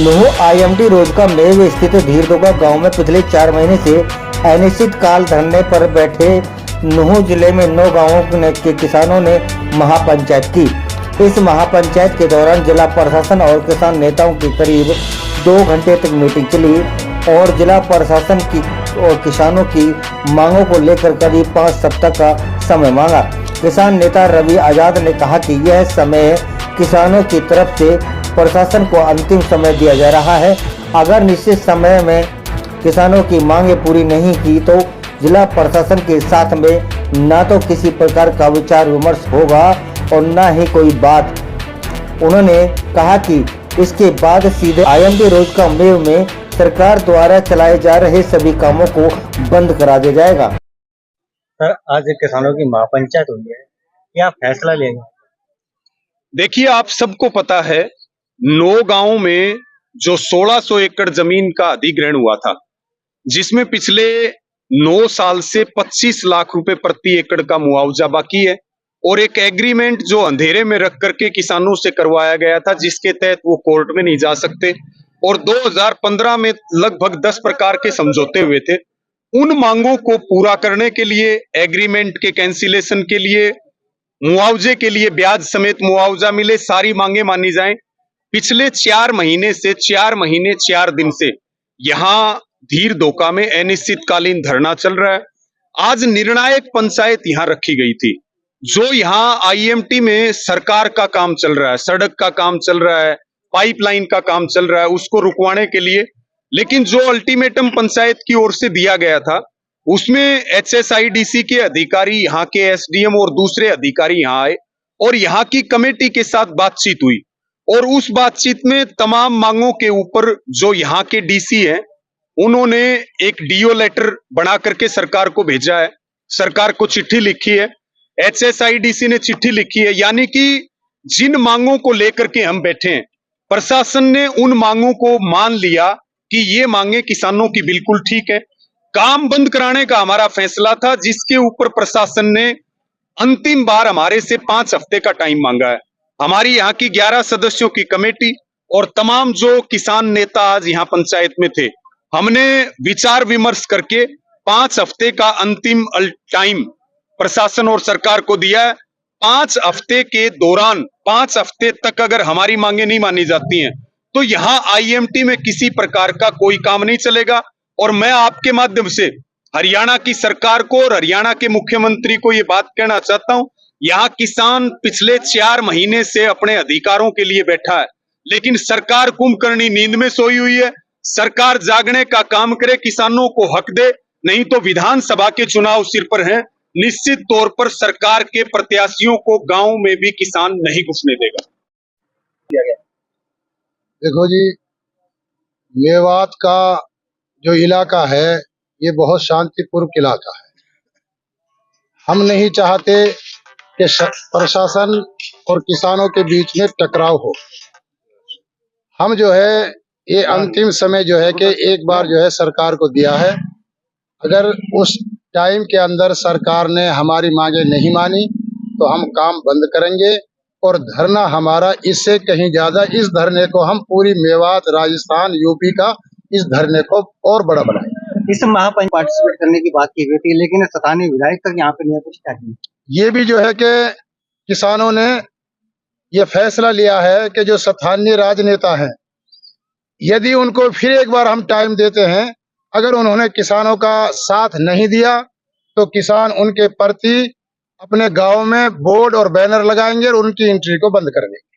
नूह IMT road का मेव स्थित धीरदोगा गांव में पिछले 4 महीने से अनिश्चित काल धरने पर बैठे नूह जिले में 9 गांवों के किसानों ने महापंचायत की। इस महापंचायत के दौरान जिला प्रशासन और किसान नेताओं की करीब 2 घंटे तक मीटिंग चली और जिला प्रशासन की और किसानों की मांगों को लेकर करीब 5 सप्ताह का समय मांगा। किसान नेता रवि आजाद ने कहा कि यह समय किसानों की तरफ से प्रशासन को अंतिम समय दिया जा रहा है। अगर निश्चित समय में किसानों की मांगें पूरी नहीं की तो जिला प्रशासन के साथ में न तो किसी प्रकार का विचार विमर्श होगा और न ही कोई बात। उन्होंने कहा कि इसके बाद सीधे आईएमटी रोड का मेव में सरकार द्वारा चलाए जा रहे सभी कामों को बंद करा दिया जाएगा। सर, आज किसानों की महापंचायत हुई है, क्या फैसला लिया गया? देखिए, आप सबको पता है 9 गांवों में जो 1600 एकड़ जमीन का अधिग्रहण हुआ था, जिसमें पिछले 9 साल से 25 लाख रुपए प्रति एकड़ का मुआवजा बाकी है और एक एग्रीमेंट जो अंधेरे में रख करके किसानों से करवाया गया था, जिसके तहत वो कोर्ट में नहीं जा सकते और 2015 में लगभग 10 प्रकार के समझौते हुए थे। उन मांगों को पूरा करने के लिए, एग्रीमेंट के कैंसिलेशन के लिए, मुआवजे के लिए ब्याज समेत मुआवजा मिले, सारी मांगे मानी जाएं। पिछले 4 महीने से 4 महीने 4 दिन से यहाँ धीरदोका में अनिश्चितकालीन धरना चल रहा है। आज निर्णायक पंचायत यहाँ रखी गई थी। जो यहाँ आईएमटी में सरकार का काम चल रहा है, सड़क का काम चल रहा है, पाइपलाइन का काम चल रहा है, उसको रुकवाने के लिए, लेकिन जो अल्टीमेटम पंचायत की ओर से दिया गया था उसमें एचएसआईडीसी के अधिकारी, यहाँ के एसडीएम और दूसरे अधिकारी यहाँ आए और यहाँ की कमेटी के साथ बातचीत हुई और उस बातचीत में तमाम मांगों के ऊपर जो यहाँ के डीसी हैं उन्होंने एक डीओ लेटर बना करके सरकार को भेजा है। सरकार को चिट्ठी लिखी है, एचएसआईडीसी ने चिट्ठी लिखी है, यानी कि जिन मांगों को लेकर के हम बैठे हैं, प्रशासन ने उन मांगों को मान लिया कि ये मांगे किसानों की बिल्कुल ठीक है। काम बंद कराने का हमारा फैसला था, जिसके ऊपर प्रशासन ने अंतिम बार हमारे से 5 हफ्ते का टाइम मांगा है। हमारी यहाँ की 11 सदस्यों की कमेटी और तमाम जो किसान नेता आज यहाँ पंचायत में थे, हमने विचार विमर्श करके 5 हफ्ते का अंतिम टाइम प्रशासन और सरकार को दिया है। 5 हफ्ते के दौरान 5 हफ्ते तक अगर हमारी मांगे नहीं मानी जाती हैं तो यहाँ आईएमटी में किसी प्रकार का कोई काम नहीं चलेगा। और मैं आपके माध्यम से हरियाणा की सरकार को और हरियाणा के मुख्यमंत्री को ये बात कहना चाहता हूं, यहाँ किसान पिछले 4 महीने से अपने अधिकारों के लिए बैठा है, लेकिन सरकार कुंभकर्णी नींद में सोई हुई है। सरकार जागने का काम करे, किसानों को हक दे, नहीं तो विधानसभा के चुनाव सिर पर हैं। निश्चित तौर पर सरकार के प्रत्याशियों को गांव में भी किसान नहीं घुसने देगा। देखो जी, मेवात का जो इलाका है ये बहुत शांतिपूर्ण इलाका है। हम नहीं चाहते कि प्रशासन और किसानों के बीच में टकराव हो। हम जो है ये अंतिम समय जो है कि एक बार जो है सरकार को दिया है। अगर उस टाइम के अंदर सरकार ने हमारी मांगे नहीं मानी तो हम काम बंद करेंगे और धरना हमारा इससे कहीं ज्यादा, इस धरने को हम पूरी मेवात, राजस्थान, यूपी का इस धरने को और बड़ा बनाएंगे। इस महापंचायत पार्टिसिपेट करने की बात की गई थी, लेकिन स्थानीय विधायक तक यहाँ पे नहीं कुछ चाहिए। ये भी जो है कि किसानों ने ये फैसला लिया है कि जो स्थानीय राजनेता हैं, यदि उनको फिर एक बार हम टाइम देते हैं, अगर उन्होंने किसानों का साथ नहीं दिया तो किसान उनके प्रति अपने गांव में बोर्ड और बैनर लगाएंगे और उनकी एंट्री को बंद कर देंगे।